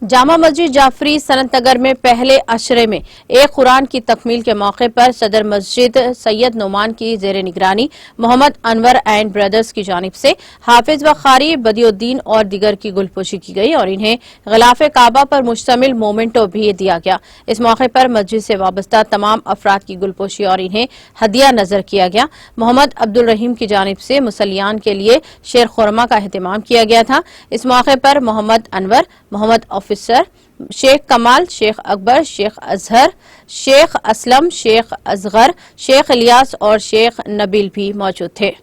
जामा मस्जिद जाफरी सनत नगर में पहले अशरे में एक कुरान की तकमील के मौके पर सदर मस्जिद सैयद नोमान की जेर निगरानी मोहम्मद अनवर एंड ब्रदर्स की जानिब से हाफिज व कारी बदियुद्दीन और दिगर की गुलपोशी की गई और इन्हें गिलाफ काबा पर मुश्तमिल मोमेंटो भी दिया गया। इस मौके पर मस्जिद से वाबस्ता तमाम अफराद की गुलपोशी और इन्हें हदिया नजर किया गया। मोहम्मद अब्दुल रहीम की जानिब से मुसलियान के लिए शेर खुरमा का एहतमाम किया गया था। इस मौके पर मोहम्मद अनवर, मोहम्मद ऑफिसर, शेख कमाल, शेख अकबर, शेख अजहर, शेख असलम, शेख असगर, शेख इलियास और शेख नबील भी मौजूद थे।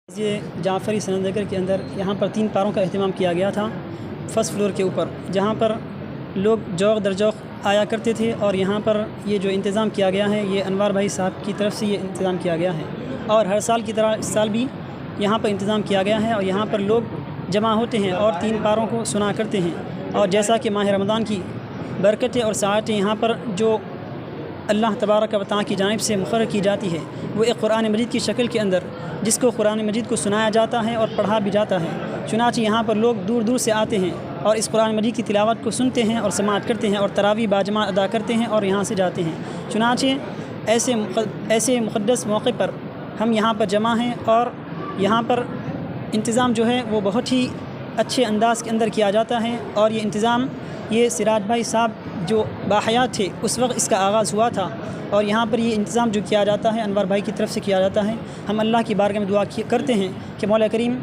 ये जाफरी सनत नगर के अंदर यहाँ पर 3 पारों का अहतमाम किया गया था फर्स्ट फ्लोर के ऊपर, जहाँ पर लोग जौक दर जौक आया करते थे। और यहाँ पर ये जो इंतज़ाम किया गया है ये अनवर भाई साहब की तरफ से ये इंतज़ाम किया गया है और हर साल की तरह इस साल भी यहाँ पर इंतज़ाम किया गया है और यहाँ पर लोग जमा होते हैं और 3 पारों को सुना करते हैं। और जैसा कि माह रमज़ान की बरकतें और सआतें यहाँ पर जो अल्लाह तबारक व तआला की जानिब से मुक़र्रर की जाती है वो एक कुरान मजीद की शक्ल के अंदर, जिसको कुरान मजीद को सुनाया जाता है और पढ़ा भी जाता है। चुनांचे यहाँ पर लोग दूर दूर से आते हैं और इस कुरान मजीद की तिलावत को सुनते हैं और समाअत करते हैं और तरावी बाजमात अदा करते हैं और यहाँ से जाते हैं। चुनांचे ऐसे मुक़द्दस मौके पर हम यहाँ पर जमा हैं और यहाँ पर इंतज़ाम जो है वो बहुत ही अच्छे अंदाज़ के अंदर किया जाता है। और ये इंतज़ाम ये सिराज भाई साहब जो बाहयात थे उस वक्त इसका आगाज़ हुआ था और यहाँ पर ये इंतज़ाम जो किया जाता है अनवर भाई की तरफ से किया जाता है। हम अल्लाह की बारगाह में दुआ करते हैं कि मौला करीम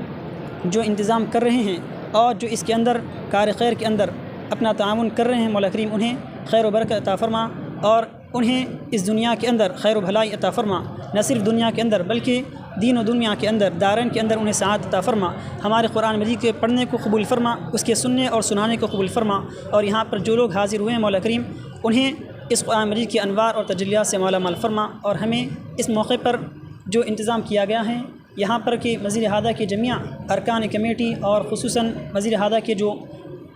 जो इंतज़ाम कर रहे हैं और जो इसके अंदर कार खैर के अंदर अपना ताउन कर रहे हैं, मौला करीम उन्हें खैर व बरकत अता फरमा और उन्हें इस दुनिया के अंदर खैर व भलाई अता फरमा। न सिर्फ दुनिया के अंदर बल्कि दीन और दुनिया के अंदर, दारैन के अंदर उन्हें सआदत अता फरमा। हमारे कुरान मजीद के पढ़ने को कबूल फरमा, उसके सुनने और सुनाने को कबूल फरमा। और यहाँ पर जो लोग हाजिर हुए हैं मौला करीम उन्हें इस कुरान मजीद के अनवार और तजल्लियात से माला माल फरमा। और हमें इस मौके पर जो इंतज़ाम किया गया है यहाँ पर कि मस्जिद हादा के जमिया अरकान कमेटी और ख़ुसूसन मस्जिद हादा के जो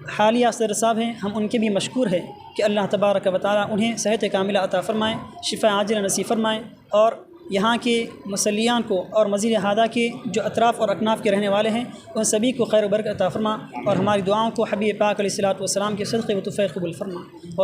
हालिया सदर साहब हैं, हम उनके भी मशकूर है कि अल्लाह तबारक व तआला उन्हें सेहत कामिला अता फ़रमाएँ, शिफ़ा आजिला नसीब फ़रमाएँ। और यहाँ के मुसल्लियान को और मस्जिद हादा के जो अतराफ़ और अकनाफ़ के रहने वाले हैं उन सभी को खैर व बरकत अता फ़रमा और हमारी दुआओं को हबीब पाक अलैहिस्सलातु वस्सलाम के सदक़े व तुफ़ैल क़बूल फ़रमा।